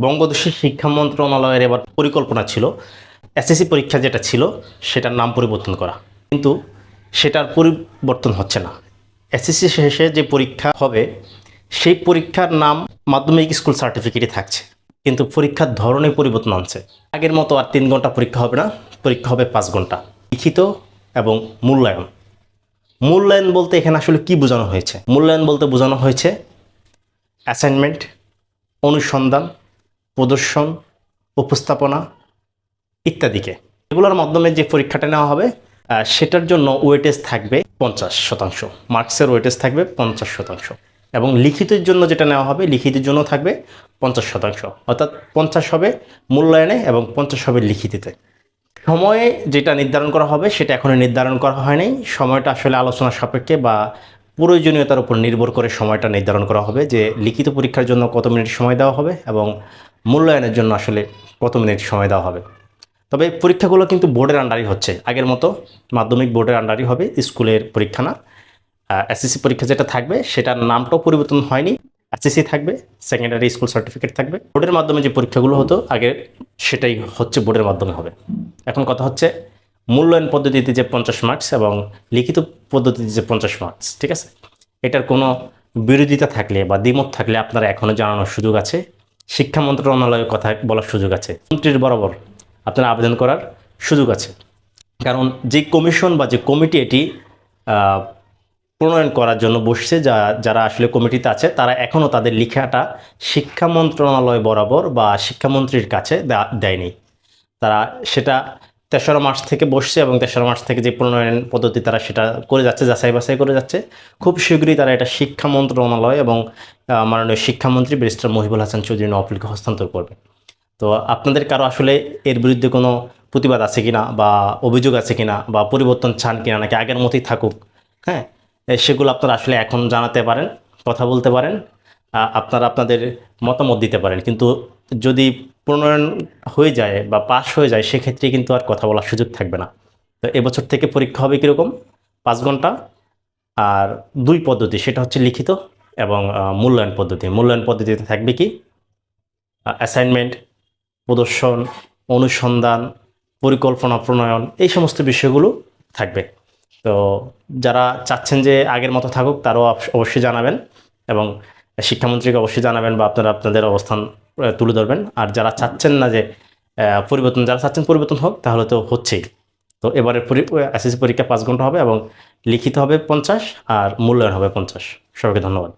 বঙ্গদেশের শিক্ষা মন্ত্রণালয়ের এবার পরিকল্পনা ছিল এসএসসি পরীক্ষা যেটা ছিল সেটার নাম পরিবর্তন করা, কিন্তু সেটার পরিবর্তন হচ্ছে না। এসএসসি শেষে যে পরীক্ষা হবে সেই পরীক্ষার নাম মাধ্যমিক স্কুল সার্টিফিকেটই থাকছে, কিন্তু পরীক্ষার ধরনের পরিবর্তন আনছে। আগের মতো আর 3 ঘন্টা পরীক্ষা হবে না, পরীক্ষা হবে 5 ঘন্টা, লিখিত এবং মূল্যায়ন। মূল্যায়ন বলতে এখানে আসলে কি বোঝানো হয়েছে? মূল্যায়ন বলতে বোঝানো হয়েছে অ্যাসাইনমেন্ট, অনুসন্ধান, প্রদর্শন, উপস্থাপনা ইত্যাদিকে। এগুলোর মাধ্যমে যে পরীক্ষাটা নেওয়া হবে সেটার জন্য ওয়েটেজ থাকবে 50%, মার্কসের ওয়েটেজ থাকবে 50%, এবং লিখিতের জন্য যেটা নেওয়া হবে লিখিতের জন্য থাকবে 50%, অর্থাৎ 50 হবে মূল্যায়নে এবং 50 হবে লিখিতিতে। সময়ে যেটা নির্ধারণ করা হবে সেটা এখনও নির্ধারণ করা হয়নি। সময়টা আসলে আলোচনা সাপেক্ষে বা প্রয়োজনীয়তার উপর নির্ভর করে সময়টা নির্ধারণ করা হবে যে লিখিত পরীক্ষার জন্য কত মিনিট সময় দেওয়া হবে এবং মূল্যায়নের জন্য আসলে কত মিনিট সময় দেওয়া হবে। তবে পরীক্ষাগুলো কিন্তু বোর্ডের আন্ডারই হচ্ছে, আগের মতো মাধ্যমিক বোর্ডের আন্ডারই হবে, স্কুলের পরীক্ষা না। এসএসসি পরীক্ষা যেটা থাকবে সেটার নামটাও পরিবর্তন হয়নি, এসএসসি থাকবে, সেকেন্ডারি স্কুল সার্টিফিকেট থাকবে। বোর্ডের মাধ্যমে যে পরীক্ষাগুলো হতো আগে সেটাই হচ্ছে বোর্ডের মাধ্যমে হবে। এখন কথা হচ্ছে মূল্যায়ন পদ্ধতিতে যে 50 মার্কস এবং লিখিত পদ্ধতিতে যে 50 মার্কস, ঠিক আছে, এটার কোনো বিরোধিতা থাকলে বা দ্বিমত থাকলে আপনারা এখনও জানানোর সুযোগ আছে, শিক্ষা মন্ত্রণালয়ের কথা বলার সুযোগ আছে, মন্ত্রীর বরাবর আপনারা আবেদন করার সুযোগ আছে। কারণ যে কমিশন বা যে কমিটি এটি প্রণয়ন করার জন্য বসছে, যারা আসলে কমিটিতে আছে তারা এখনও তাদের লেখাটা শিক্ষা মন্ত্রণালয় বরাবর বা শিক্ষামন্ত্রীর কাছে দেয়নি। তারা সেটা 3রা মার্চ থেকে বসছে এবং 3রা মার্চ থেকে যে প্রণয়ন পদ্ধতি তারা সেটা করে যাচ্ছে, যাচাই বাছাই করে যাচ্ছে। খুব শীঘ্রই তারা এটা শিক্ষা মন্ত্রণালয় এবং মাননীয় শিক্ষামন্ত্রী ব্যারিস্টার মহিবুল হাসান চৌধুরী নওফেলকে হস্তান্তর করবে। তো আপনাদের কারো আসলে এর বিরুদ্ধে কোনো প্রতিবাদ আছে কিনা বা অভিযোগ আছে কিনা বা পরিবর্তন চান কিনা, নাকি আগের মতোই থাকুক, হ্যাঁ, সেগুলো আপনারা আসলে এখন জানাতে পারেন, কথা বলতে পারেন, আপনারা আপনাদের মতামত দিতে পারেন। কিন্তু যদি প্রণয়ন হয়ে যায় বা পাস হয়ে যায় সেক্ষেত্রে কিন্তু আর কথা বলার সুযোগ থাকবে না। তো এবছর থেকে পরীক্ষা হবে কীরকম? 5 ঘন্টা আর 2 পদ্ধতি, সেটা হচ্ছে লিখিত এবং মূল্যায়ন পদ্ধতি। মূল্যায়ন পদ্ধতিতে থাকবে কি অ্যাসাইনমেন্ট, প্রদর্শন, অনুসন্ধান, পরিকল্পনা প্রণয়ন, এই সমস্ত বিষয়গুলো থাকবে। তো যারা চাচ্ছেন যে আগের মতো থাকুক তারাও অবশ্যই জানাবেন এবং শিক্ষামন্ত্রীকে অবশ্যই জানাবেন বা আপনারা আপনাদের অবস্থান তুলে ধরবেন। আর যারা চাচ্ছেন না যে যারা চাচ্ছেন পরিবর্তন হোক, তাহলে তো হচ্ছেই। তো এবারে এসএসসি পরীক্ষা 5 ঘন্টা হবে এবং লিখিত হবে 50 আর মূল্যায়ন হবে 50। সবাইকে ধন্যবাদ।